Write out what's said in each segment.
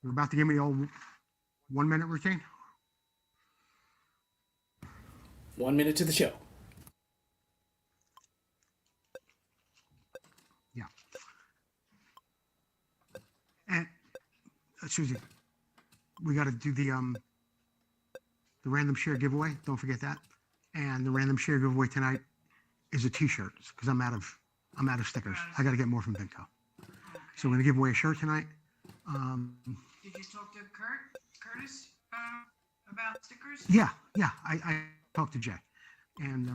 You're about to give me the old 1 minute routine? 1 minute to the show. Yeah. And Susie, we got to do the random share giveaway. Don't forget that. And the random share giveaway tonight is a T-shirt because I'm out of stickers. I got to get more from Vinco. So we're gonna give away a shirt tonight. Did you talk to Curtis about stickers? Yeah. I talked to Jay, and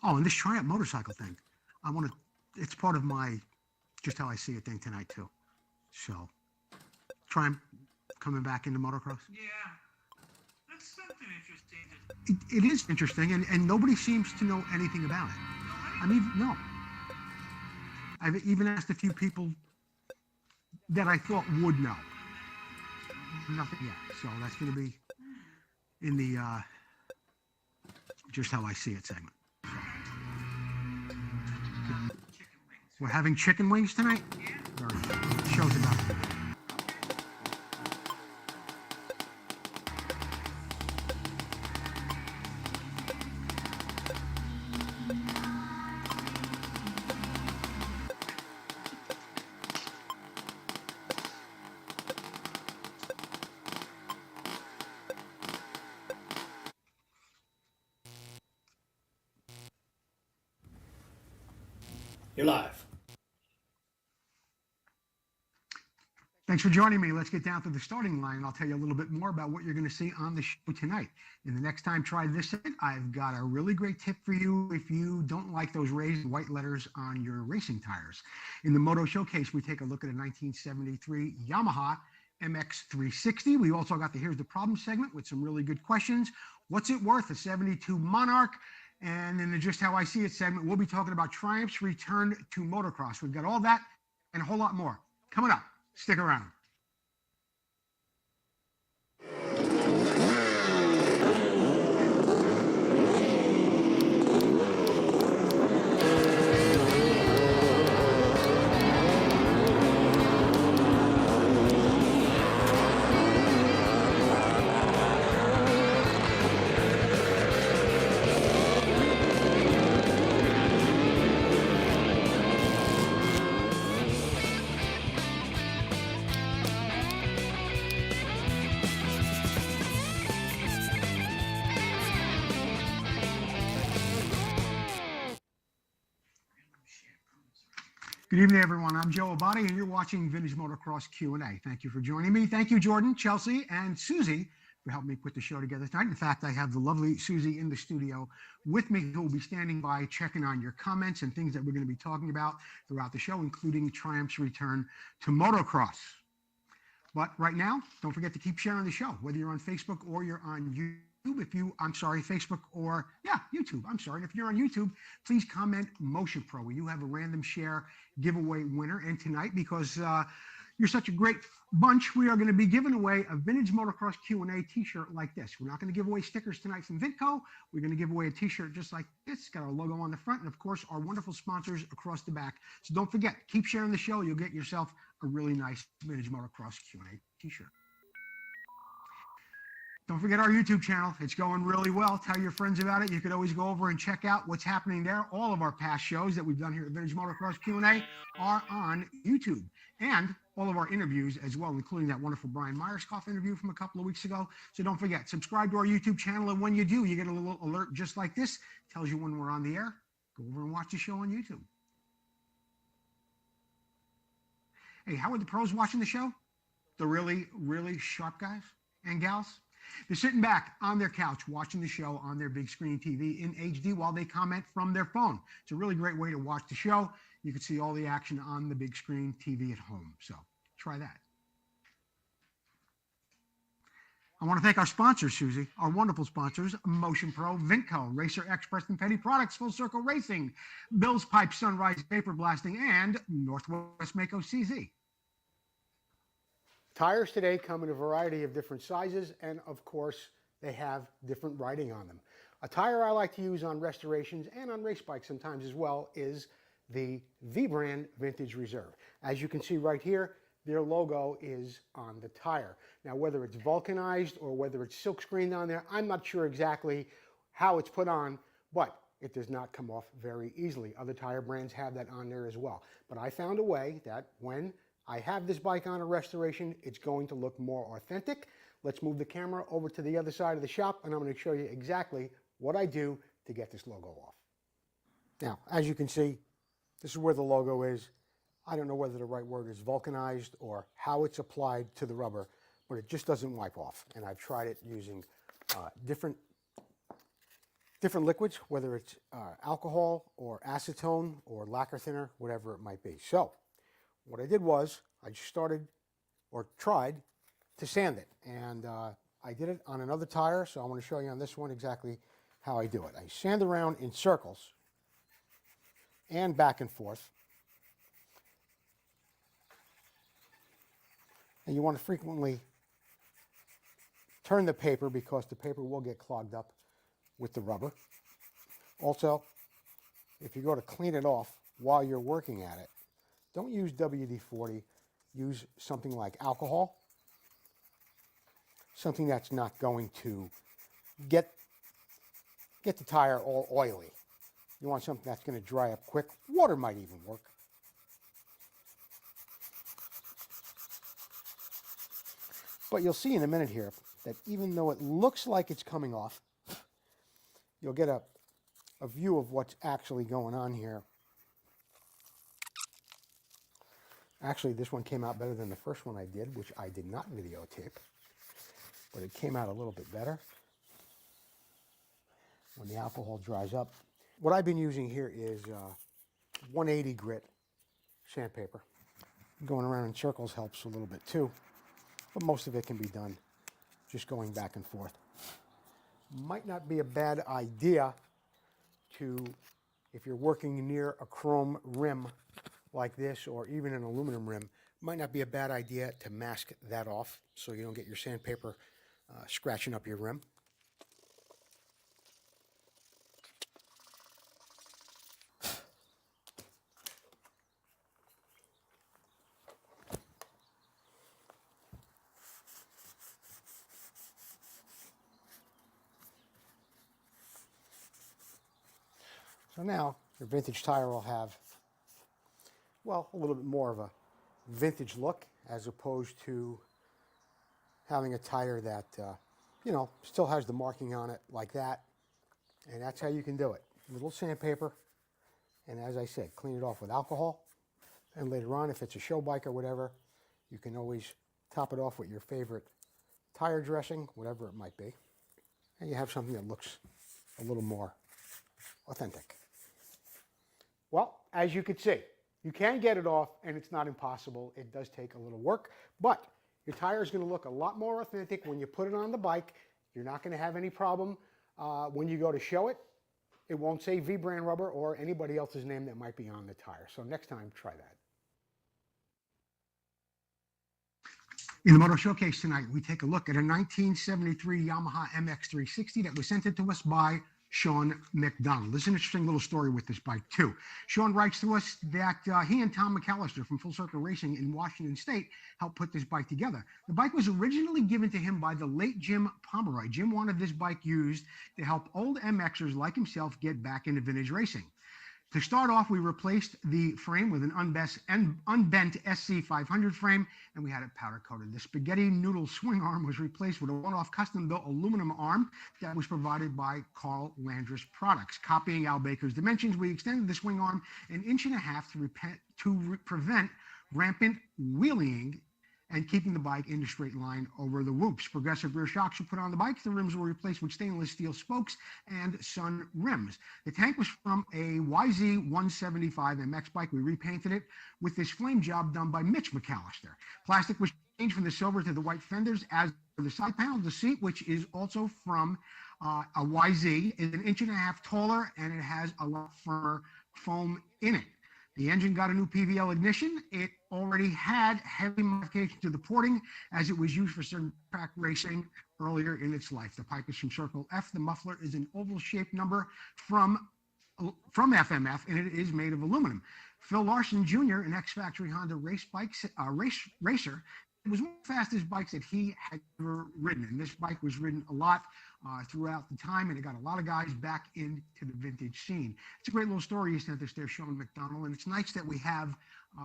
and this Triumph motorcycle thing. It's part of my just how I see it thing tonight too. So Triumph coming back into motocross. Yeah, that's something interesting. It is interesting, and nobody seems to know anything about it. I mean, no. I've even asked a few people that I thought would know. Nothing yet. So that's going to be in the just how I see it segment. So. We're having chicken wings tonight? Yeah. Or show's about it. You're live. Thanks for joining me. Let's get down to the starting line, and I'll tell you a little bit more about what you're going to see on the show tonight. And the next time try this, I've got a really great tip for you if you don't like those raised white letters on your racing tires. In the Moto Showcase, we take a look at a 1973 Yamaha MX360. We also got the Here's the Problem segment with some really good questions. What's it worth? A 72 Monarch. And in the Just How I See It segment, we'll be talking about Triumph's return to motocross. We've got all that and a whole lot more coming up. Stick around. Good evening, everyone. I'm Joe Abadi, and you're watching Vintage Motocross Q&A. Thank you for joining me. Thank you, Jordan, Chelsea, and Susie for helping me put the show together tonight. In fact, I have the lovely Susie in the studio with me who will be standing by checking on your comments and things that we're going to be talking about throughout the show, including Triumph's return to motocross. But right now, don't forget to keep sharing the show, whether you're on Facebook or you're on YouTube. Facebook or, YouTube. And if you're on YouTube, please comment Motion Pro. We do have a random share giveaway winner. And tonight, because you're such a great bunch, we are going to be giving away a Vintage Motocross Q&A t-shirt like this. We're not going to give away stickers tonight from Vinco. We're going to give away a t-shirt just like this. It's got our logo on the front and, of course, our wonderful sponsors across the back. So don't forget, keep sharing the show. You'll get yourself a really nice Vintage Motocross Q&A t-shirt. Don't forget our YouTube channel. It's going really well. Tell your friends about it. You could always go over and check out what's happening there. All of our past shows that we've done here at Vintage Motocross Q&A are on YouTube. And all of our interviews as well, including that wonderful Brian Myerscough interview from a couple of weeks ago. So don't forget, subscribe to our YouTube channel. And when you do, you get a little alert just like this. Tells you when we're on the air. Go over and watch the show on YouTube. Hey, how are the pros watching the show? The really, really sharp guys and gals? They're sitting back on their couch watching the show on their big screen TV in HD while they comment from their phone. It's a really great way to watch the show. You can see all the action on the big screen TV at home. So try that. I want to thank our sponsors, Susie, our wonderful sponsors, Motion Pro, Vinco, Racer X, Preston Petty Products, Full Circle Racing, Bill's Pipe, Sunrise Vapor Blasting, and Northwest Mako CZ. Tires today come in a variety of different sizes, and of course, they have different writing on them. A tire I like to use on restorations and on race bikes sometimes as well is the V-brand Vintage Reserve. As you can see right here, their logo is on the tire. Now, whether it's vulcanized or whether it's silk screened on there, I'm not sure exactly how it's put on, but it does not come off very easily. Other tire brands have that on there as well. But I found a way that when I have this bike on a restoration, it's going to look more authentic. Let's move the camera over to the other side of the shop, and I'm going to show you exactly what I do to get this logo off. Now, as you can see, this is where the logo is. I don't know whether the right word is vulcanized or how it's applied to the rubber, but it just doesn't wipe off. And I've tried it using different liquids, whether it's alcohol or acetone or lacquer thinner, whatever it might be. So what I did was I just tried to sand it. And I did it on another tire, so I want to show you on this one exactly how I do it. I sand around in circles and back and forth. And you want to frequently turn the paper because the paper will get clogged up with the rubber. Also, if you go to clean it off while you're working at it, don't use WD-40, use something like alcohol, something that's not going to get the tire all oily. You want something that's going to dry up quick. Water might even work. But you'll see in a minute here that even though it looks like it's coming off, you'll get a view of what's actually going on here. Actually, this one came out better than the first one I did, which I did not videotape, but it came out a little bit better when the alcohol dries up. What I've been using here is 180 grit sandpaper. Going around in circles helps a little bit too, but most of it can be done just going back and forth. Might not be a bad idea to, if you're working near a chrome rim like this or even an aluminum rim, might not be a bad idea to mask that off so you don't get your sandpaper scratching up your rim. So now your vintage tire will have, well, a little bit more of a vintage look as opposed to having a tire that, you know, still has the marking on it like that. And that's how you can do it. A little sandpaper. And as I said, clean it off with alcohol. And later on, if it's a show bike or whatever, you can always top it off with your favorite tire dressing, whatever it might be. And you have something that looks a little more authentic. Well, as you can see, you can get it off and it's not impossible. It does take a little work, but your tire is going to look a lot more authentic when you put it on the bike. You're not going to have any problem when you go to show it. It won't say V brand rubber or anybody else's name that might be on the tire. So next time, try that. In the Moto Showcase tonight, we take a look at a 1973 Yamaha MX360 that was sent in to us by Sean McDonald. There's an interesting little story with this bike too. Sean writes to us that he and Tom McAllister from Full Circle Racing in Washington State helped put this bike together. The bike was originally given to him by the late Jim Pomeroy. Jim wanted this bike used to help old MXers like himself get back into vintage racing. To start off, we replaced the frame with an unbent SC500 frame, and we had it powder coated. The spaghetti noodle swing arm was replaced with a one-off custom-built aluminum arm that was provided by Carl Landris Products. Copying Al Baker's dimensions, we extended the swing arm 1.5 inches to prevent rampant wheeling and keeping the bike in a straight line over the whoops. Progressive rear shocks were put on the bike. The rims were replaced with stainless steel spokes and sun rims. The tank was from a YZ175 MX bike. We repainted it with this flame job done by Mitch McAllister. Plastic was changed from the silver to the white fenders. As for the side panel, the seat, which is also from a YZ, is 1.5 inches taller, and it has a lot firmer foam in it. The engine got a new PVL ignition. It already had heavy modification to the porting as it was used for certain track racing earlier in its life. The pipe is from Circle F. The muffler is an oval shaped number from FMF, and it is made of aluminum. Phil Larson Jr., an ex-factory Honda racer, it was one of the fastest bikes that he had ever ridden. And this bike was ridden a lot throughout the time, and it got a lot of guys back into the vintage scene. It's a great little story you sent us there, Sean McDonald, and it's nice that we have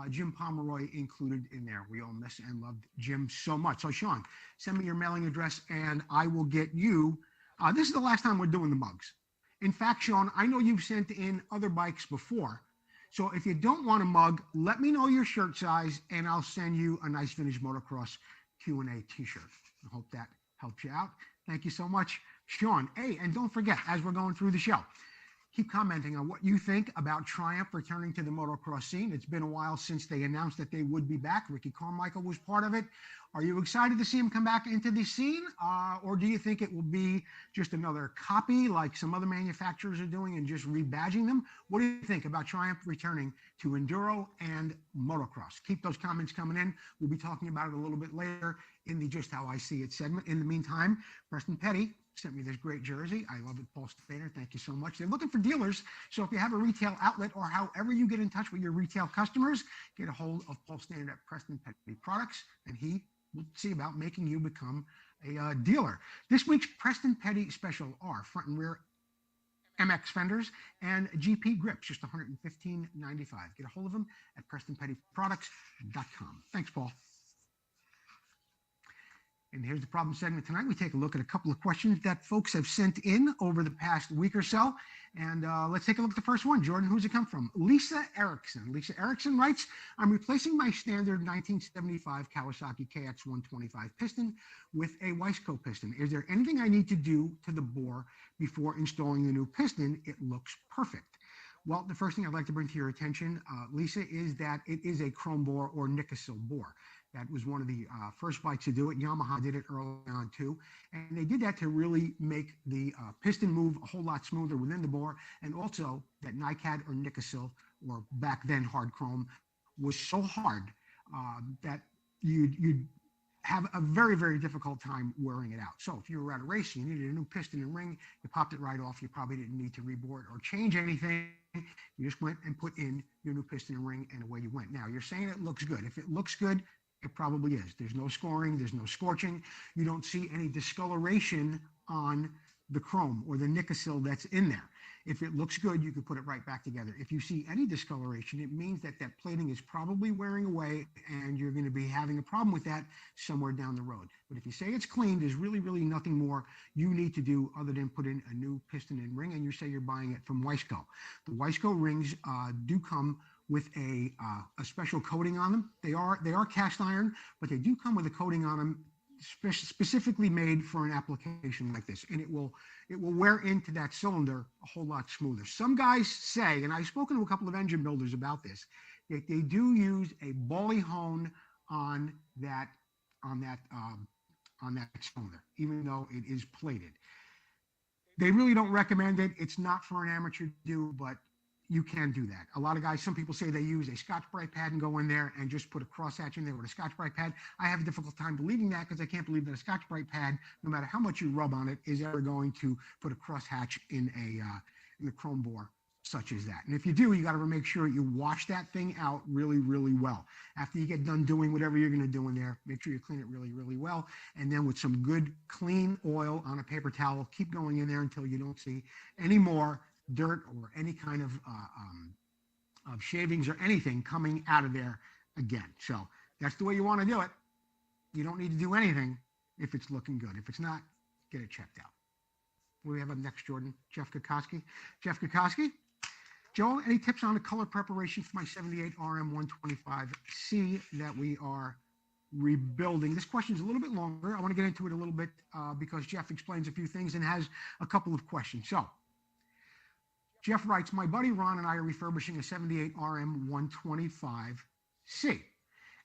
Jim Pomeroy included in there. We all miss and loved Jim so much. So, Sean, send me your mailing address, and I will get you. This is the last time we're doing the mugs. In fact, Sean, I know you've sent in other bikes before. So if you don't want a mug, let me know your shirt size, and I'll send you a nice Vintage Motocross Q&A t-shirt. I hope that helps you out. Thank you so much, Sean. Hey, and don't forget, as we're going through the show, keep commenting on what you think about Triumph returning to the motocross scene. It's been a while since they announced that they would be back. Ricky Carmichael was part of it. Are you excited to see him come back into the scene? Or do you think it will be just another copy like some other manufacturers are doing and just rebadging them? What do you think about Triumph returning to enduro and motocross? Keep those comments coming in. We'll be talking about it a little bit later in the Just How I See It segment. In the meantime, Preston Petty sent me this great jersey. I love it, Paul Stainer. Thank you so much. They're looking for dealers. So if you have a retail outlet or however you get in touch with your retail customers, get a hold of Paul Stainer at Preston Petty Products, and he will see about making you become a dealer. This week's Preston Petty special are front and rear MX fenders and GP grips, just $115.95. Get a hold of them at PrestonPettyProducts.com. Thanks, Paul. And here's the problem segment tonight. We take a look at a couple of questions that folks have sent in over the past week or so. And let's take a look at the first one. Jordan, who's it come from? Lisa Erickson. Lisa Erickson writes, I'm replacing my standard 1975 Kawasaki KX125 piston with a Weisco piston. Is there anything I need to do to the bore before installing the new piston? It looks perfect. Well, the first thing I'd like to bring to your attention, Lisa, is that it is a chrome bore or Nickel bore. That was one of the first bikes to do it. Yamaha did it early on too. And they did that to really make the piston move a whole lot smoother within the bore. And also that NiCad or Nickel, or back then hard chrome, was so hard that you'd have a very, very difficult time wearing it out. So if you were at a race, you needed a new piston and ring, you popped it right off. You probably didn't need to rebore it or change anything. You just went and put in your new piston and ring, and away you went. Now, you're saying it looks good. If it looks good, it probably is. There's no scoring. There's no scorching. You don't see any discoloration on the chrome or the Nickel that's in there. If it looks good, you can put it right back together. If you see any discoloration, it means that that plating is probably wearing away, and you're going to be having a problem with that somewhere down the road. But if you say it's clean, there's really, really nothing more you need to do other than put in a new piston and ring, and you say you're buying it from Weisco. The Weisco rings do come with a special coating on them. They are cast iron, but they do come with a coating on them specifically made for an application like this, and it will wear into that cylinder a whole lot smoother. Some guys say, and I've spoken to a couple of engine builders about this, that they do use a bally hone on that cylinder, even though it is plated. They really don't recommend it. It's not for an amateur to do, but you can do that. A lot of guys, some people say they use a Scotch-Brite pad and go in there and just put a crosshatch in there with a Scotch-Brite pad. I have a difficult time believing that, because I can't believe that a Scotch-Brite pad, no matter how much you rub on it, is ever going to put a crosshatch in a chrome bore such as that. And if you do, you got to make sure you wash that thing out really, really well. After you get done doing whatever you're going to do in there, make sure you clean it really, really well. And then with some good clean oil on a paper towel, keep going in there until you don't see any more dirt or any kind of shavings or anything coming out of there again. So that's the way you want to do it. You don't need to do anything if it's looking good. If it's not, get it checked out. What do we have up next, Jordan? Jeff Kokoski. Jeff Kokoski. Joel, any tips on the color preparation for my 78 RM 125C that we are rebuilding? This question is a little bit longer. I want to get into it a little bit because Jeff explains a few things and has a couple of questions. So Jeff writes, my buddy Ron and I are refurbishing a 78 RM 125C.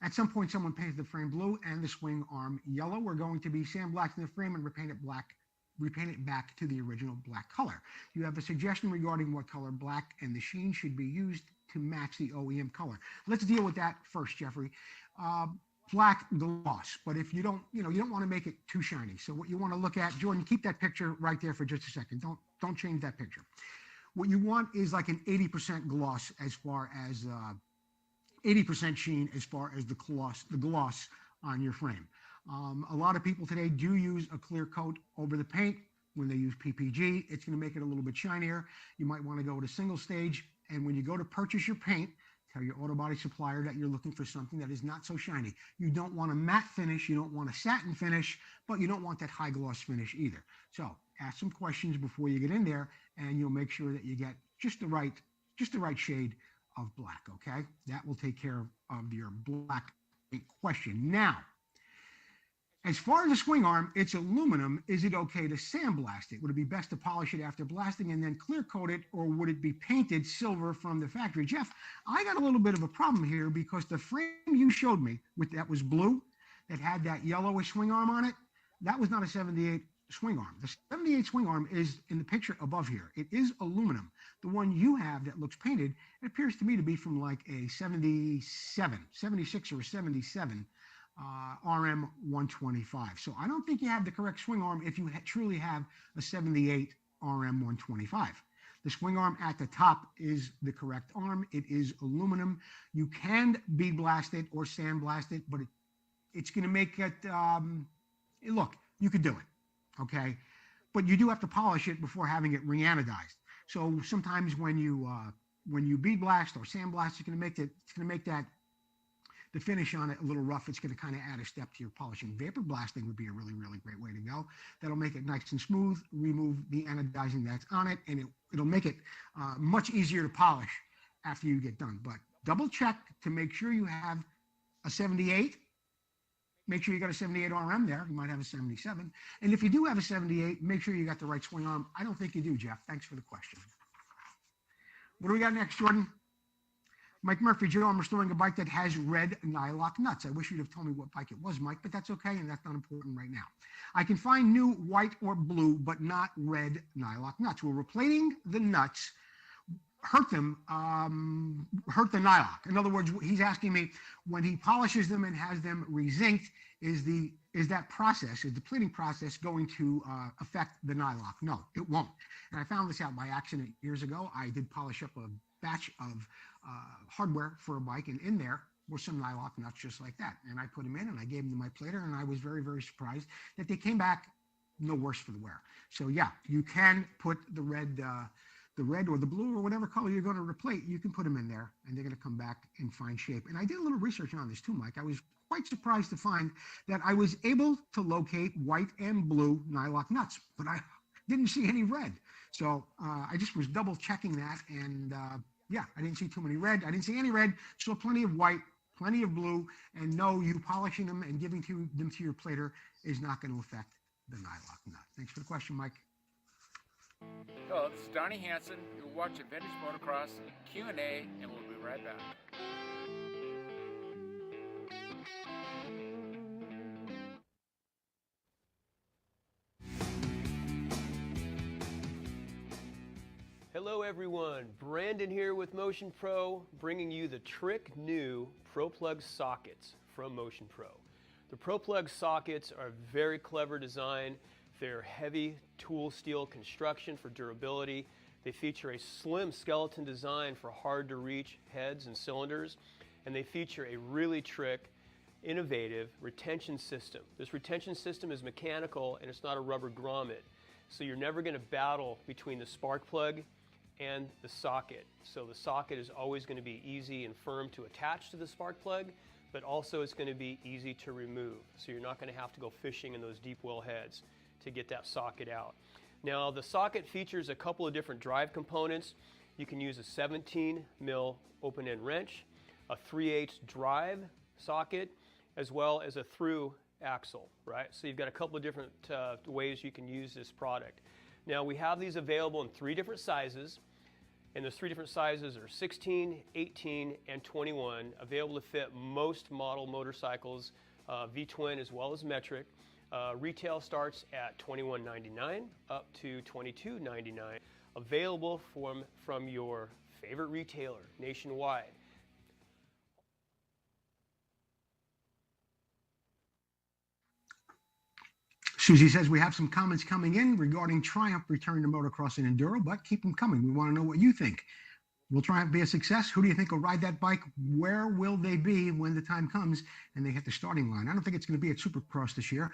At some point, someone painted the frame blue and the swing arm yellow. We're going to be sandblasting the frame and repaint it back to the original black color. You have a suggestion regarding what color black and the sheen should be used to match the OEM color. Let's deal with that first, Jeffrey. Black gloss, but if you don't want to make it too shiny. So what you want to look at, Jordan, keep that picture right there for just a second. Don't change that picture. What you want is like an 80% gloss as far as 80% sheen as far as the gloss on your frame. A lot of people today do use a clear coat over the paint. When they use PPG, it's going to make it a little bit shinier. You might want to go to single stage, and when you go to purchase your paint, tell your auto body supplier that you're looking for something that is not so shiny. You don't want a matte finish, you don't want a satin finish, but you don't want that high gloss finish either. So ask some questions before you get in there, and you'll make sure that you get just the right shade of black, okay? That will take care of your black question. Now, as far as the swing arm, it's aluminum. Is it okay to sandblast it? Would it be best to polish it after blasting and then clear coat it, or would it be painted silver from the factory? Jeff, I got a little bit of a problem here because the frame you showed me that was blue, that had that yellowish swing arm on it, that was not a 78 swing arm. The 78 swing arm is in the picture above here. It is aluminum. The one you have that looks painted, it appears to me to be from like a 76 or a 77. RM 125. So I don't think you have the correct swing arm if you truly have a 78 RM 125. The swing arm at the top is the correct arm. It is aluminum. You can bead blast it or sandblast it, but it's going to make it, look, you could do it, okay? But you do have to polish it before having it re-anodized. So sometimes when you bead blast or sandblast, it's going to make that the finish on it a little rough. It's going to kind of add a step to your polishing. Vapor blasting would be a really, really great way to go. That'll make it nice and smooth, remove the anodizing that's on it, and it'll make it much easier to polish after you get done. But double check to make sure you have a 78. Make sure you got a 78 RM there. You might have a 77. And if you do have a 78, make sure you got the right swing arm. I don't think you do, Jeff. Thanks for the question. What do we got next, Jordan? Mike Murphy, Joe, I'm restoring a bike that has red nylock nuts. I wish you'd have told me what bike it was, Mike, but that's okay, and that's not important right now. I can find new white or blue, but not red nylock nuts. Will replating the nuts hurt them, hurt the nylock? In other words, he's asking me, when he polishes them and has them re-zinced, is the plating process going to affect the nylock? No, it won't. And I found this out by accident years ago. I did polish up a batch of hardware for a bike, and in there were some nylock nuts just like that. And I put them in and I gave them to my plater, and I was very, very surprised that they came back no worse for the wear. So yeah, you can put the red or the blue or whatever color you're going to replate, you can put them in there and they're going to come back in fine shape. And I did a little research on this too, Mike. I was quite surprised to find that I was able to locate white and blue nylock nuts, but I didn't see any red. So I just was double checking that, and yeah, I didn't see too many red. I didn't see any red. Saw plenty of white, plenty of blue, and no, you polishing them and giving them to your plater is not going to affect the nylock nut. Thanks for the question, Mike. Hello, this is Donnie Hansen. You're watching Vintage Motocross Q&A, and we'll be right back. Hello everyone, Brandon here with Motion Pro, bringing you the Trick New Pro Plug sockets from Motion Pro. The Pro Plug sockets are a very clever design. They're heavy tool steel construction for durability. They feature a slim skeleton design for hard to reach heads and cylinders, and they feature a really innovative retention system. This retention system is mechanical and it's not a rubber grommet, so you're never going to battle between the spark plug and the socket. So the socket is always going to be easy and firm to attach to the spark plug, but also it's going to be easy to remove. So you're not going to have to go fishing in those deep well heads to get that socket out. Now the socket features a couple of different drive components. You can use a 17 mil open end wrench, a 3/8 drive socket, as well as a through axle, right? So you've got a couple of different ways you can use this product. Now we have these available in 3 different sizes, and those 3 different sizes are 16, 18, and 21, available to fit most model motorcycles, V-twin as well as metric. Retail starts at $21.99 up to $22.99, available from your favorite retailer nationwide. Susie says we have some comments coming in regarding Triumph return to motocross and enduro, but keep them coming. We want to know what you think. Will Triumph be a success? Who do you think will ride that bike? Where will they be when the time comes and they hit the starting line? I don't think it's going to be at Supercross this year.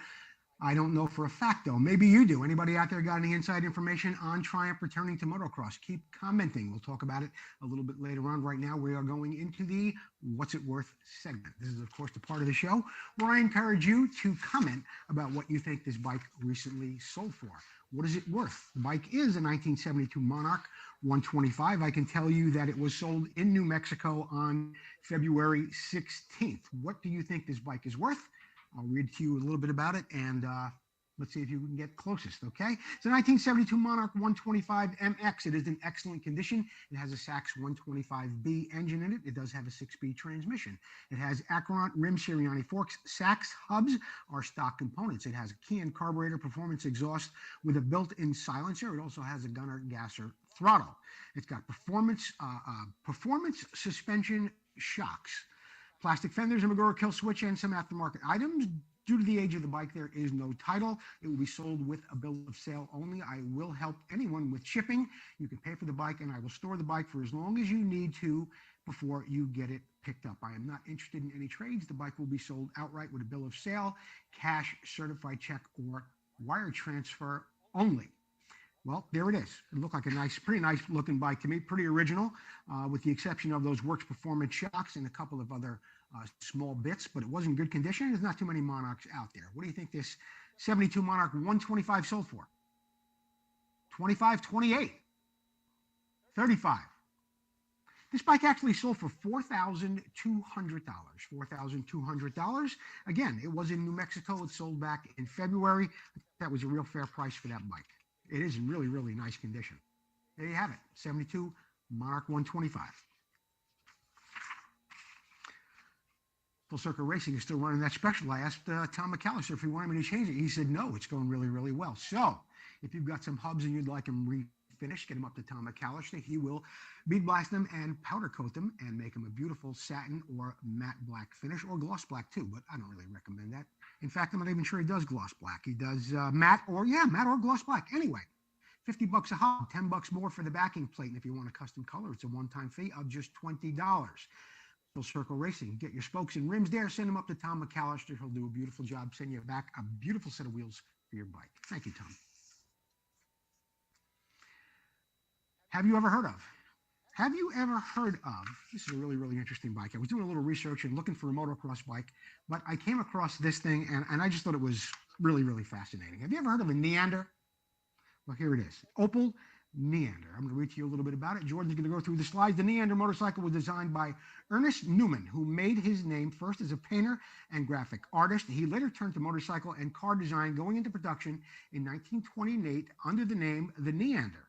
I don't know for a fact, though. Maybe you do. Anybody out there got any inside information on Triumph returning to motocross? Keep commenting. We'll talk about it a little bit later on. Right now, we are going into the What's It Worth segment. This is, of course, the part of the show where I encourage you to comment about what you think this bike recently sold for. What is it worth? The bike is a 1972 Monarch 125. I can tell you that it was sold in New Mexico on February 16th. What do you think this bike is worth? I'll read to you a little bit about it, and let's see if you can get closest, okay? It's a 1972 Monarch 125 MX. It is in excellent condition. It has a Sachs 125B engine in it. It does have a 6-speed transmission. It has Acheron rim Sirianni forks. Sachs hubs are stock components. It has a Key and carburetor performance exhaust with a built-in silencer. It also has a gunner gasser throttle. It's got performance suspension shocks, plastic fenders, a Magura kill switch, and some aftermarket items. Due to the age of the bike, there is no title. It will be sold with a bill of sale only. I will help anyone with shipping. You can pay for the bike, and I will store the bike for as long as you need to before you get it picked up. I am not interested in any trades. The bike will be sold outright with a bill of sale, cash, certified check, or wire transfer only. Well, there it is. It looked like a pretty nice looking bike to me, pretty original, with the exception of those Works Performance shocks and a couple of other small bits, but it was in good condition. There's not too many Monarchs out there. What do you think this 72 Monarch 125 sold for? 25, 28, 35. This bike actually sold for $4,200. $4,200. Again, it was in New Mexico. It sold back in February. That was a real fair price for that bike. It is in really, really nice condition. There you have it, 72 Monarch 125. Full Circle Racing is still running that special. I asked Tom McAllister if he wanted me to change it. He said, no, it's going really, really well. So if you've got some hubs and you'd like them refinished, get them up to Tom McAllister. He will bead blast them and powder coat them and make them a beautiful satin or matte black finish, or gloss black too, but I don't really recommend that. In fact, I'm not even sure he does gloss black. He does matte or gloss black. Anyway, $50 a hub, $10 more for the backing plate. And if you want a custom color, it's a one-time fee of just $20. Full Circle Racing. Get your spokes and rims there. Send them up to Tom McAllister. He'll do a beautiful job. Send you back a beautiful set of wheels for your bike. Thank you, Tom. Have you ever heard of? This is a really, really interesting bike. I was doing a little research and looking for a motocross bike, but I came across this thing, and I just thought it was really, really fascinating. Have you ever heard of a Neander? Well, here it is. Opel Neander. I'm going to read to you a little bit about it. Jordan's going to go through the slides. The Neander motorcycle was designed by Ernest Newman, who made his name first as a painter and graphic artist. He later turned to motorcycle and car design, going into production in 1928 under the name the Neander.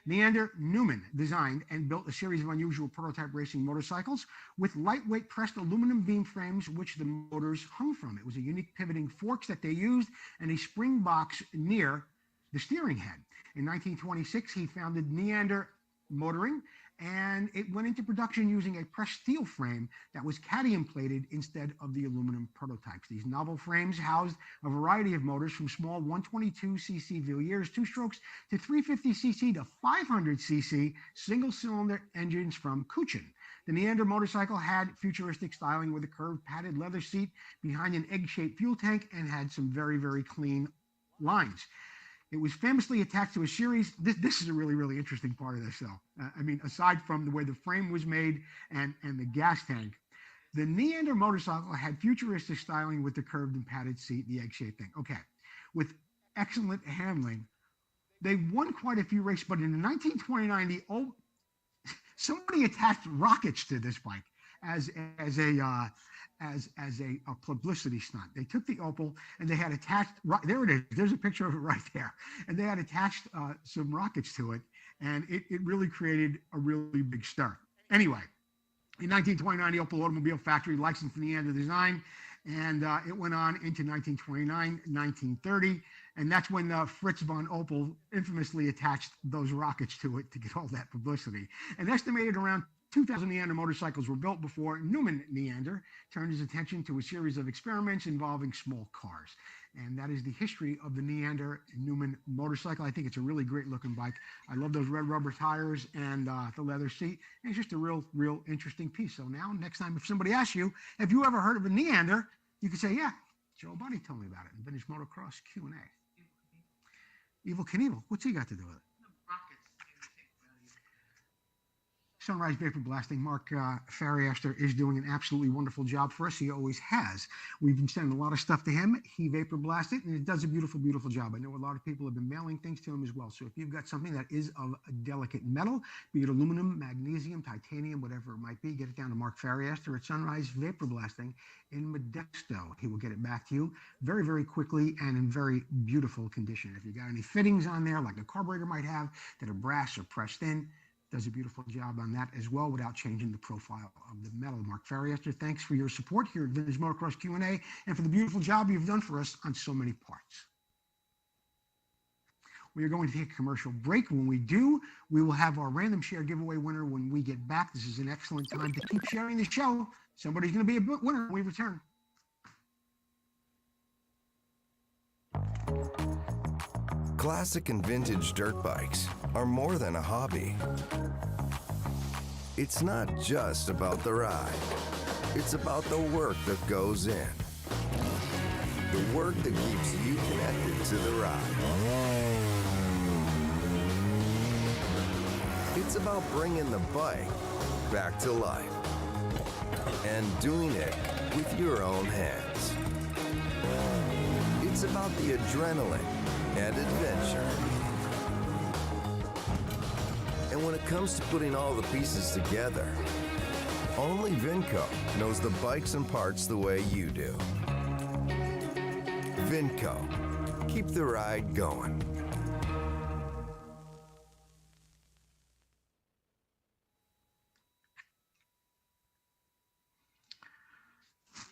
Neander Newman designed and built a series of unusual prototype racing motorcycles with lightweight pressed aluminum beam frames, which the motors hung from. It was a unique pivoting forks that they used and a spring box near the steering head. In 1926, he founded Neander Motoring, and it went into production using a pressed steel frame that was cadmium plated instead of the aluminum prototypes. These novel frames housed a variety of motors from small 122cc Villiers two-strokes to 350cc to 500cc single-cylinder engines from Kuchin. The Neander motorcycle had futuristic styling with a curved padded leather seat behind an egg-shaped fuel tank and had some very, very clean lines. It was famously attached to a series. This is a really, really interesting part of this, though. I mean, aside from the way the frame was made and the gas tank, the Neander motorcycle had futuristic styling with the curved and padded seat, the egg-shaped thing. Okay. With excellent handling, they won quite a few races, but in 1929, somebody attached rockets to this bike as a publicity stunt. They took the Opel and they had attached, there it is, there's a picture of it right there. And they had attached some rockets to it, and it really created a really big stir. Anyway, in 1929, the Opel Automobile Factory licensed the Neander design, and it went on into 1929, 1930, and that's when Fritz von Opel infamously attached those rockets to it to get all that publicity. An estimated around 2,000 Neander motorcycles were built before Newman Neander turned his attention to a series of experiments involving small cars. And that is the history of the Neander Newman motorcycle. I think it's a really great looking bike. I love those red rubber tires and the leather seat. And it's just a real interesting piece. So now, next time, if somebody asks you, have you ever heard of a Neander? You can say, yeah, Joe Buddy told me about it in Vintage Motocross Q&A. Evil Knievel, what's he got to do with it? Sunrise Vapor Blasting. Mark Farriaster is doing an absolutely wonderful job for us. He always has. We've been sending a lot of stuff to him. He vapor blasted, and it does a beautiful job. I know a lot of people have been mailing things to him as well. So if you've got something that is of a delicate metal, be it aluminum, magnesium, titanium, whatever it might be, get it down to Mark Farriaster at Sunrise Vapor Blasting in Modesto. He will get it back to you very quickly and in very beautiful condition. If you got any fittings on there, like a carburetor might have, that are brass or pressed in, does a beautiful job on that as well without changing the profile of the metal. Mark Farriaster, thanks for your support here at Vintage Motocross Q&A and for the beautiful job you've done for us on so many parts. We are going to take a commercial break. When we do, we will have our random share giveaway winner when we get back. This is an excellent time to keep sharing the show. Somebody's going to be a winner when we return. Classic and vintage dirt bikes are more than a hobby. It's not just about the ride. It's about the work that goes in. The work that keeps you connected to the ride. It's about bringing the bike back to life and doing it with your own hands. It's about the adrenaline and adventure. And when it comes to putting all the pieces together, only Vinco knows the bikes and parts the way you do. Vinco, keep the ride going.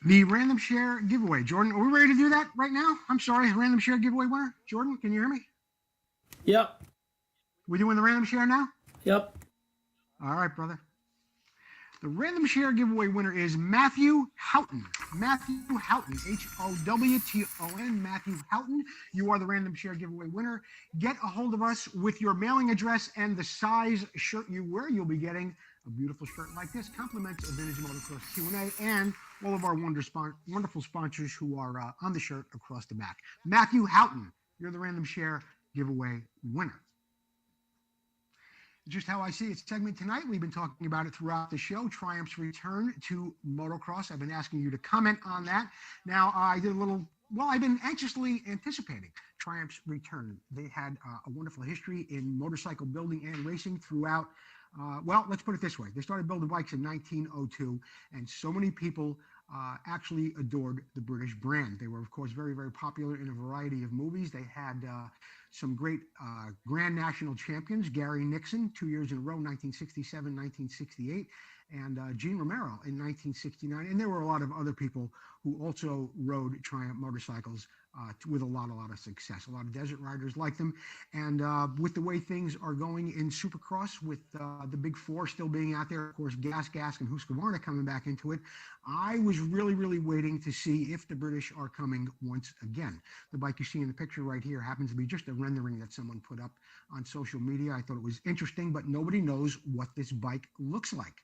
The random share giveaway. Jordan, are we ready to do that right now? I'm sorry, random share giveaway winner. Jordan, can you hear me? Yep. We doing the random share now? Yep. All right, brother. The random share giveaway winner is Matthew Houghton. Matthew Houghton, Howton. Matthew Houghton. You are the random share giveaway winner. Get a hold of us with your mailing address and the size shirt you wear. You'll be getting a beautiful shirt like this. Compliments of Vintage Motocross Q&A and all of our wonderful sponsors who are on the shirt across the back. Matthew Houghton, you're the random share giveaway winner. Just how I see it segment tonight. We've been talking about it throughout the show. Triumph's return to motocross. I've been asking you to comment on that. Now, I've been anxiously anticipating Triumph's return. They had a wonderful history in motorcycle building and racing throughout. Let's put it this way. They started building bikes in 1902, and so many people actually adored the British brand. They were, of course, very popular in a variety of movies. They had some great Grand National champions, Gary Nixon, 2 years in a row, 1967, 1968, and Gene Romero in 1969. And there were a lot of other people who also rode Triumph motorcycles with a lot of success. A lot of desert riders like them. And with the way things are going in Supercross, with the big four still being out there, of course, Gask, and Husqvarna coming back into it, I was really waiting to see if the British are coming once again. The bike you see in the picture right here happens to be just a rendering that someone put up on social media. I thought it was interesting, but nobody knows what this bike looks like.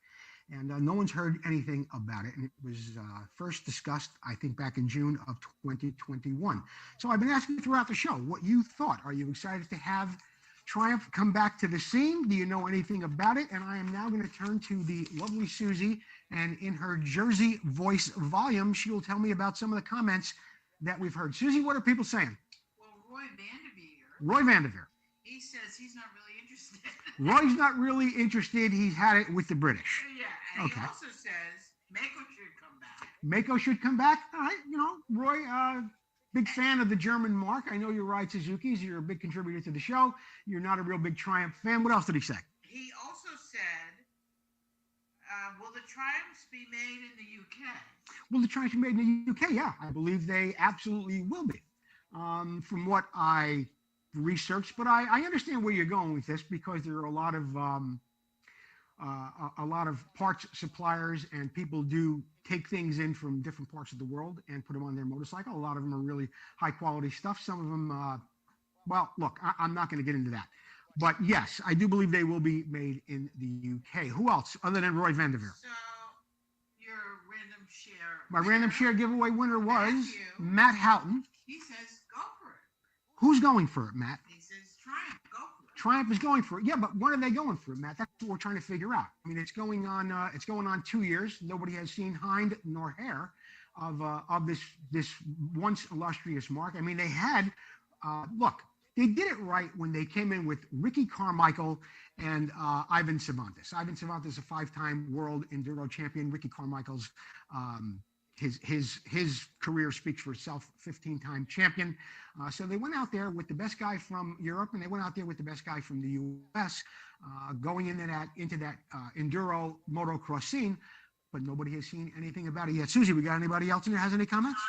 And no one's heard anything about it. And it was first discussed, I think, back in June of 2021. So I've been asking throughout the show what you thought. Are you excited to have Triumph come back to the scene? Do you know anything about it? And I am now going to turn to the lovely Susie. And in her Jersey voice volume, she will tell me about some of the comments that we've heard. Susie, what are people saying? Well, Roy Vanderveer. he says he's not really interested. Roy's not really interested. He's had it with the British. Yeah, and Okay. he also says Mako should come back. Mako should come back. All right, Roy, big fan of the German mark. I know you ride Suzuki's. You're a big contributor to the show. You're not a real big Triumph fan. What else did he say? He also said, will the Triumphs be made in the UK? Will the Triumphs be made in the UK? Yeah, I believe they absolutely will be. From what I researched, but I understand where you're going with this because there are a lot of a lot of parts suppliers and people do take things in from different parts of the world and put them on their motorcycle. A lot of them are really high quality stuff. Some of them, well, look, I'm not going to get into that. But yes, I do believe they will be made in the UK. Who else other than Roy Vanderveer? So, your random share. My random share giveaway winner was Matthew. Matt Houghton. He says go for it. Who's going for it, Matt? He says Triumph, go for it. Triumph is going for it. Yeah, but when are they going for it, Matt? That's what we're trying to figure out. I mean, it's going on 2 years. Nobody has seen hind nor hair of this once illustrious mark. I mean, they had look. They did it right when they came in with Ricky Carmichael and Ivan Cervantes. Ivan Cervantes, a 5-time world enduro champion. Ricky Carmichael's his career speaks for itself. 15-time champion. So they went out there with the best guy from Europe, and they went out there with the best guy from the U.S. Going into that enduro motocross scene. But nobody has seen anything about it yet. Susie, we got anybody else in there has any comments?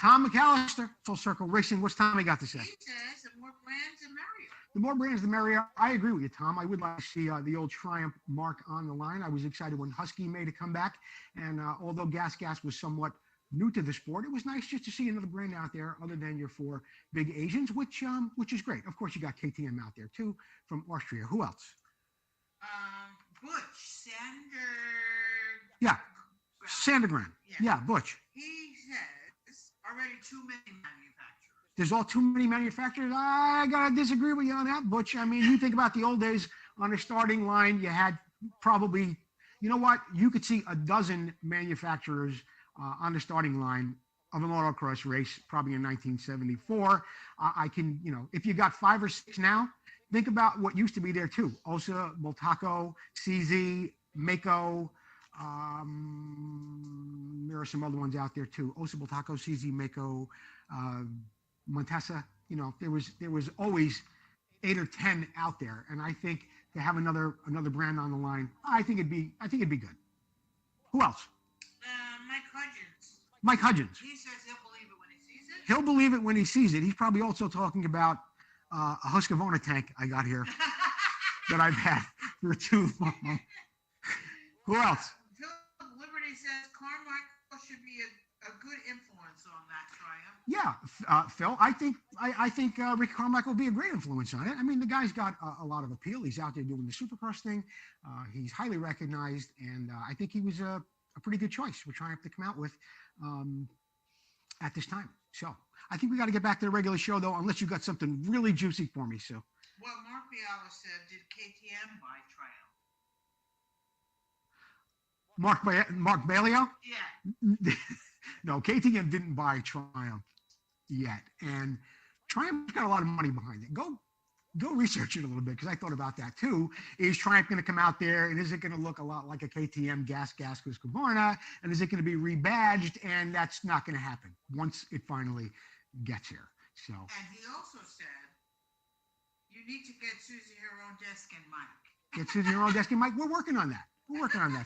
Tom McAllister, Full Circle Racing. What's Tommy got to say? He says the more brands, the merrier. The more brands, the merrier. I agree with you, Tom. I would like to see the old Triumph mark on the line. I was excited when Husky made a comeback. And although Gas was somewhat new to the sport, it was nice just to see another brand out there other than your 4 big Asians, which is great. Of course, you got KTM out there, too, from Austria. Who else? Butch Sander. Yeah, Sandergren. Yeah, Butch. He says already too many manufacturers. There's all too many manufacturers. I gotta disagree with you on that, Butch. I mean, you think about the old days on the starting line, you had probably, you know what? You could see a dozen manufacturers on the starting line of an autocross race, probably in 1974. I can, if you got 5 or 6 now, think about what used to be there too. Osa, Bultaco, CZ, Mako. There are some other ones out there too. Osa, Bultaco, CZ, Mako, Montesa. There was always 8 or 10 out there, and I think to have another brand on the line, I think it'd be good. Who else? Mike Hudgens. He says he'll believe it when he sees it. He'll believe it when he sees it. He's probably also talking about a Husqvarna tank I got here that I've had for too long. Who else? Phil Liberty says Carmichael should be a good influence on that Triumph. Yeah, Phil, I think Ricky Carmichael will be a great influence on it. I mean, the guy's got a lot of appeal. He's out there doing the Supercross thing. He's highly recognized, and I think he was a pretty good choice for Triumph to come out with at this time. So I think we got to get back to the regular show, though, unless you got something really juicy for me. So. Well, Mark Biala said, did KTM buy Triumph? Mark Balio? Yeah. No, KTM didn't buy Triumph yet, and Triumph's got a lot of money behind it. Go research it a little bit, because I thought about that too. Is Triumph going to come out there, and is it going to look a lot like a KTM Gas Husqvarna, and is it going to be rebadged? And that's not going to happen once it finally gets here. So. And he also said, you need to get Susie her own desk and mic. Get Susie her own desk and mic. We're working on that.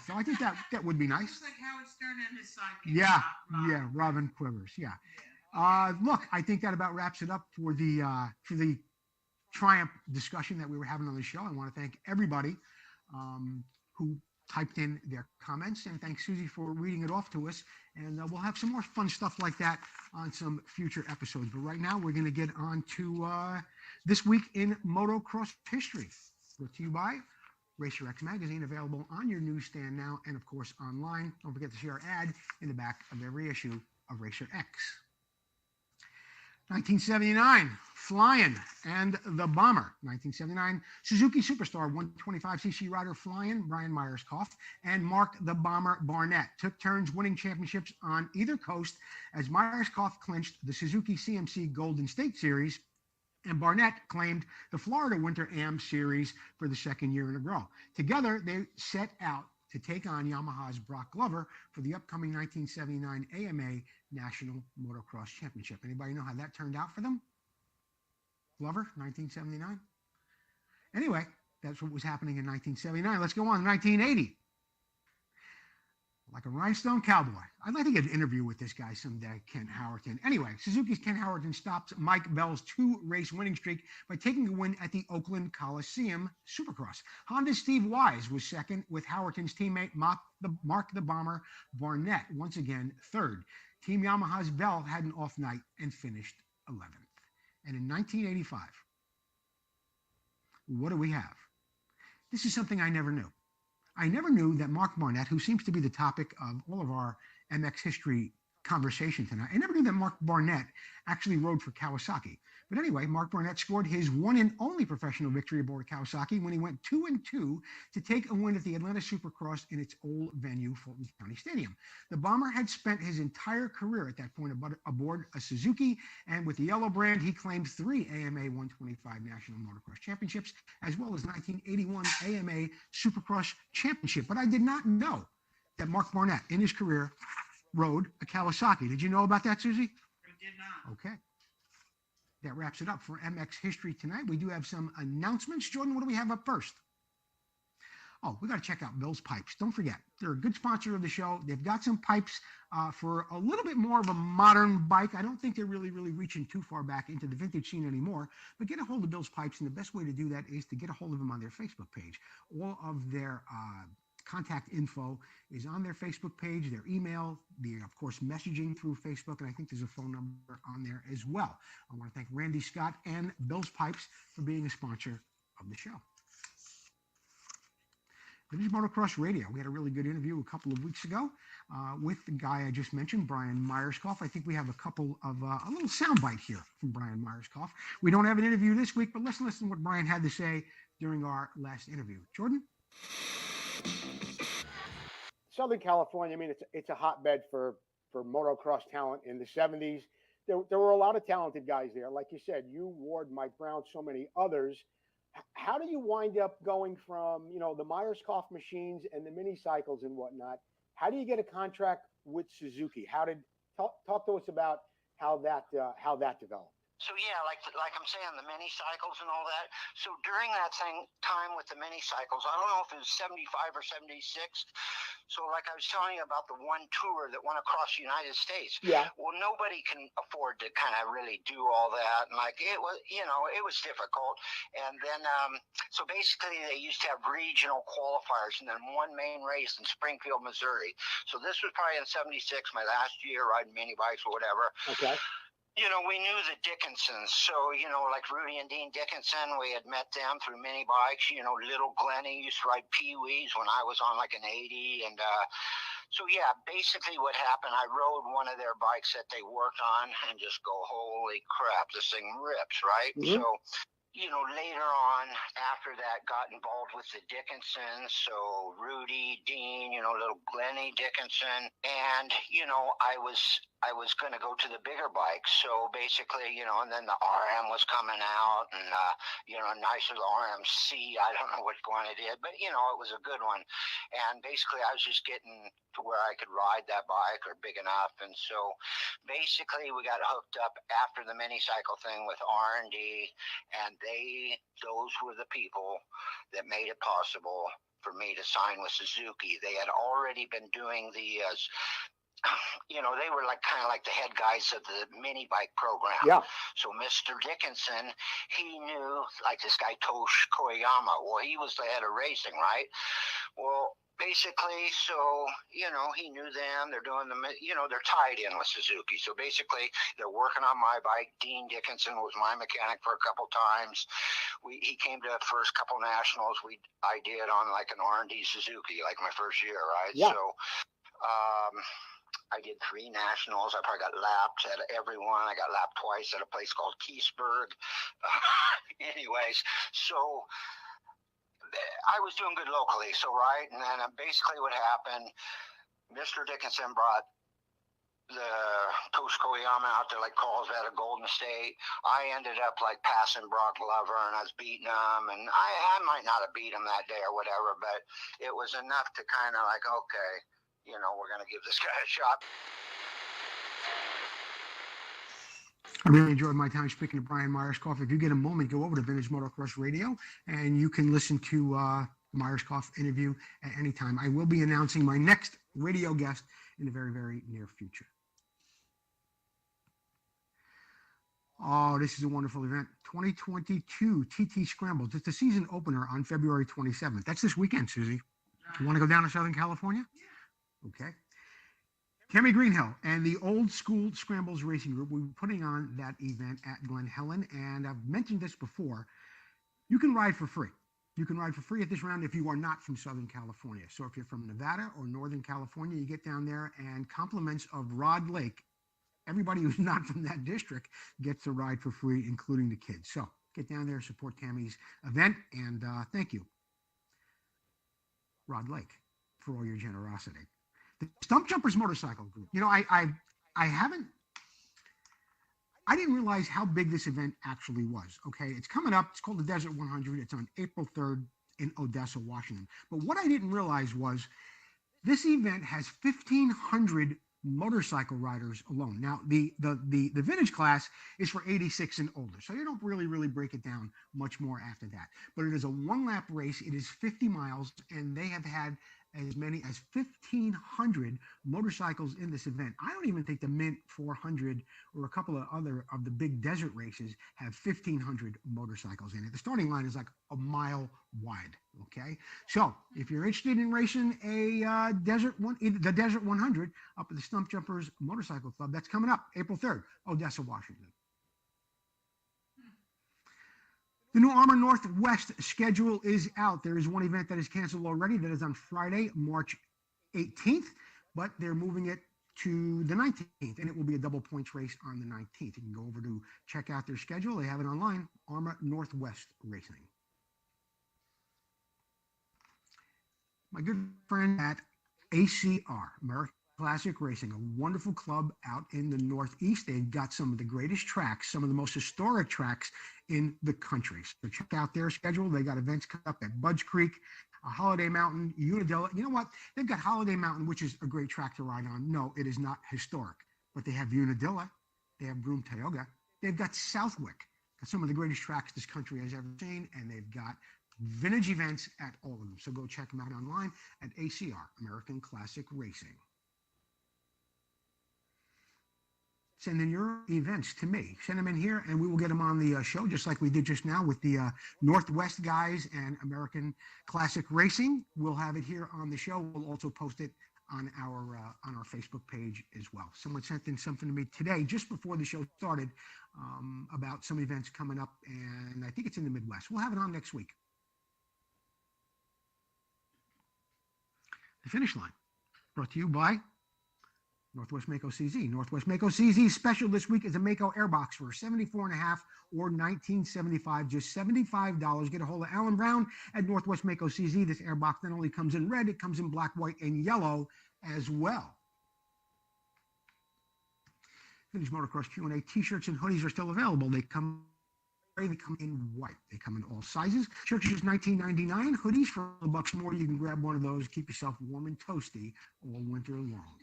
Phil. I think that would be nice. Just like Howard Stern and his sidekick. Yeah, Robin Quivers. Yeah. Look, I think that about wraps it up for the Triumph discussion that we were having on the show. I want to thank everybody who typed in their comments, and thanks Susie for reading it off to us. And we'll have some more fun stuff like that on some future episodes. But right now, we're going to get on to This Week in Motocross History, brought to you by Racer X Magazine, available on your newsstand now and, of course, online. Don't forget to see our ad in the back of every issue of Racer X. 1979, Flying and the Bomber. 1979, Suzuki Superstar 125cc rider Flying, Brian Myerscough, and Mark the Bomber Barnett took turns winning championships on either coast as Myerscough clinched the Suzuki CMC Golden State Series, and Barnett claimed the Florida Winter Am Series for the second year in a row. Together, they set out to take on Yamaha's Brock Glover for the upcoming 1979 AMA National Motocross Championship. Anybody know how that turned out for them? Glover, 1979? Anyway, that's what was happening in 1979. Let's go on. 1980. Like a rhinestone cowboy. I'd like to get an interview with this guy someday, Ken Howerton. Anyway, Suzuki's Ken Howerton stopped Mike Bell's 2-race winning streak by taking a win at the Oakland Coliseum Supercross. Honda's Steve Wise was second, with Howerton's teammate Mark the Bomber Barnett once again third. Team Yamaha's Bell had an off night and finished 11th. And in 1985, what do we have? This is something I never knew. I never knew that Mark Barnett, who seems to be the topic of all of our MX history conversation tonight, I never knew that Mark Barnett actually rode for Kawasaki. But anyway, Mark Barnett scored his one and only professional victory aboard Kawasaki when he went 2-2 to take a win at the Atlanta Supercross in its old venue, Fulton County Stadium. The Bomber had spent his entire career at that point aboard a Suzuki, and with the yellow brand, he claimed 3 AMA 125 National Motocross Championships, as well as 1981 AMA Supercross Championship. But I did not know that Mark Barnett, in his career, rode a Kawasaki. Did you know about that, Susie? I did not. Okay. That wraps it up for MX History tonight. We do have some announcements. Jordan, what do we have up first? Oh, we got to check out Bill's Pipes. Don't forget, they're a good sponsor of the show. They've got some pipes for a little bit more of a modern bike. I don't think they're really reaching too far back into the vintage scene anymore, but get a hold of Bill's Pipes, and the best way to do that is to get a hold of them on their Facebook page. All of their contact info is on their Facebook page, their email, of course, messaging through Facebook, and I think there's a phone number on there as well. I want to thank Randy Scott and Bill's Pipes for being a sponsor of the show. Vintage Motocross Radio. We had a really good interview a couple of weeks ago with the guy I just mentioned, Brian Myerscough. I think we have a couple of a little soundbite here from Brian Myerscough. We don't have an interview this week, but let's listen to what Brian had to say during our last interview. Jordan? Southern California, I mean, it's a hotbed for motocross talent in the 70s. There were a lot of talented guys there. Like you said, you, Ward, Mike Brown, so many others. How do you wind up going from, the Myerscough machines and the mini cycles and whatnot? How do you get a contract with Suzuki? Talk to us about how that developed? So yeah, like I'm saying, the mini cycles and all that. So during that time with the mini cycles, I don't know if it was 75 or 76. So like I was telling you about the one tour that went across the United States. Yeah. Well, nobody can afford to kind of really do all that. And like it was, it was difficult. And then, so basically they used to have regional qualifiers and then one main race in Springfield, Missouri. So this was probably in 76, my last year riding mini bikes or whatever. Okay. We knew the Dickinsons. So, like Rudy and Dean Dickinson, we had met them through mini bikes. Little Glennie used to ride Pee-wees when I was on like an 80. And so, yeah, basically what happened, I rode one of their bikes that they worked on and just go, holy crap, this thing rips, right? Mm-hmm. So, later on after that got involved with the Dickinsons. So Rudy, Dean, little Glennie Dickinson. And, I was going to go to the bigger bikes. So basically, and then the RM was coming out and, nicer the RMC. I don't know which one it is, but, it was a good one. And basically, I was just getting to where I could ride that bike or big enough. And so basically, we got hooked up after the mini cycle thing with R&D, and those were the people that made it possible for me to sign with Suzuki. They had already been doing the they were kind of like the head guys of the mini bike program. Yeah. So Mr. Dickinson, he knew like this guy Tosh Koyama. Well, he was the head of racing, right? Well, basically, so, he knew them. They're doing they're tied in with Suzuki. So basically, they're working on my bike. Dean Dickinson was my mechanic for a couple times. He came to the first couple nationals I did on like an R&D Suzuki, like my first year, right? Yeah. So, I did 3 nationals. I probably got lapped at every one. I got lapped twice at a place called Keysburg. Anyways, so I was doing good locally. So, right. And then basically what happened, Mr. Dickinson brought the Tosh Koyama out to like Carlsbad or Golden State. I ended up like passing Brock Lover and I was beating him. And I might not have beat him that day or whatever, but it was enough to kind of like, okay, we're going to give this guy a shot. I really enjoyed my time speaking to Brian Myerscough. If you get a moment, go over to Vintage Motocross Radio, and you can listen to Myerscough interview at any time. I will be announcing my next radio guest in the very, very near future. Oh, this is a wonderful event. 2022 TT Scrambles. It's the season opener on February 27th. That's this weekend, Susie. You want to go down to Southern California? Okay. Tammy Greenhill and the Old School Scrambles Racing Group will be putting on that event at Glen Helen. And I've mentioned this before. You can ride for free. You can ride for free at this round if you are not from Southern California. So if you're from Nevada or Northern California, you get down there and compliments of Rod Lake. Everybody who's not from that district gets a ride for free, including the kids. So get down there, support Tammy's event, and thank you, Rod Lake, for all your generosity. The Stump Jumpers Motorcycle Group. You know, I didn't realize how big this event actually was. Okay, it's coming up. It's called the Desert 100. It's on April 3rd in Odessa, Washington. But what I didn't realize was this event has 1,500 motorcycle riders alone. Now, the vintage class is for 86 and older, so you don't really break it down much more after that. But it is a one-lap race. It is 50 miles, and they have had as many as 1,500 motorcycles in this event. I don't even think the Mint 400 or a couple of other of the big desert races have 1,500 motorcycles in it. The starting line is like a mile wide. Okay, so if you're interested in racing the Desert 100 up at the Stump Jumpers Motorcycle Club, that's coming up April 3rd, Odessa, Washington. The new Armor Northwest schedule is out. There is one event that is canceled already. That is on Friday, March 18th, but they're moving it to the 19th, and it will be a double points race on the 19th. You can go over to check out their schedule. They have it online, Armor Northwest Racing. My good friend at ACR, American Classic Racing, a wonderful club out in the Northeast. They've got some of the greatest tracks, some of the most historic tracks in the country. So check out their schedule. They got events coming up at Budge Creek, Holiday Mountain, Unadilla. You know what? They've got Holiday Mountain, which is a great track to ride on. No, it is not historic, but they have Unadilla. They have Broome Tioga. They've got Southwick, some of the greatest tracks this country has ever seen, and they've got vintage events at all of them. So go check them out online at ACR, American Classic Racing. Send in your events to me. Send them in here, and we will get them on the show, just like we did just now with the Northwest guys and American Classic Racing. We'll have it here on the show. We'll also post it on our Facebook page as well. Someone sent in something to me today, just before the show started, about some events coming up, and I think it's in the Midwest. We'll have it on next week. The Finish Line, brought to you by Northwest Mako CZ. Northwest Mako CZ special this week is a Mako Airbox for $74.50 or $19.75, just $75. Get a hold of Alan Brown at Northwest Mako CZ. This Airbox not only comes in red, it comes in black, white, and yellow as well. Vintage Motocross Q&A t-shirts and hoodies are still available. They come in white. They come in all sizes. Shirts are just $19.99. Hoodies for $1 more. You can grab one of those. Keep yourself warm and toasty all winter long.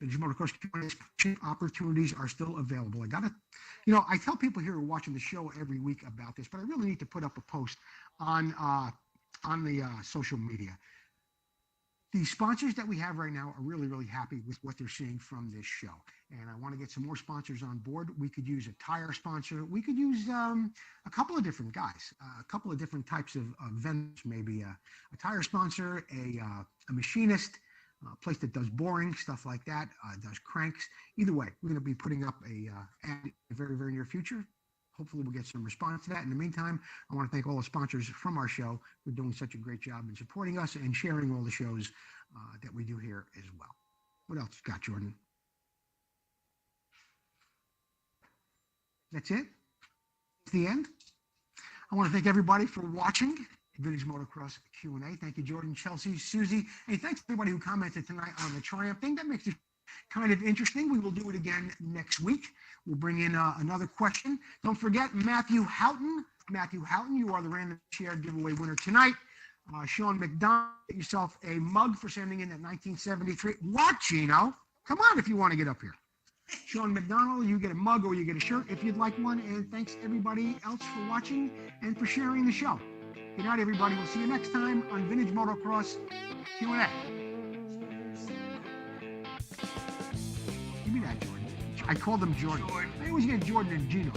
Vintage Motocross Q&A opportunities are still available. I tell people here who are watching the show every week about this, but I really need to put up a post on the social media. The sponsors that we have right now are really, really happy with what they're seeing from this show. And I want to get some more sponsors on board. We could use a tire sponsor. We could use a couple of different guys, a couple of different types of vendors, maybe a tire sponsor, a machinist, a place that does boring, stuff like that, does cranks. Either way, we're going to be putting up a ad in the very, very near future. Hopefully we'll get some response to that. In the meantime, I want to thank all the sponsors from our show for doing such a great job in supporting us and sharing all the shows that we do here as well. What else you got, Jordan? That's it? It's the end. I want to thank everybody for watching Vintage Motocross Q&A. Thank you, Jordan, Chelsea, Susie. Hey, thanks to everybody who commented tonight on the Triumph thing. That makes it kind of interesting. We will do it again next week. We'll bring in another question. Don't forget Matthew Houghton. Matthew Houghton, you are the random share giveaway winner tonight. Sean McDonald, get yourself a mug for sending in that 1973. What, Gino? Come on if you want to get up here. Sean McDonald, you get a mug or you get a shirt if you'd like one. And thanks everybody else for watching and for sharing the show. Good night, everybody. We'll see you next time on Vintage Motocross Q&A. Give me that, Jordan. I called him Jordan. I always get Jordan and Gino.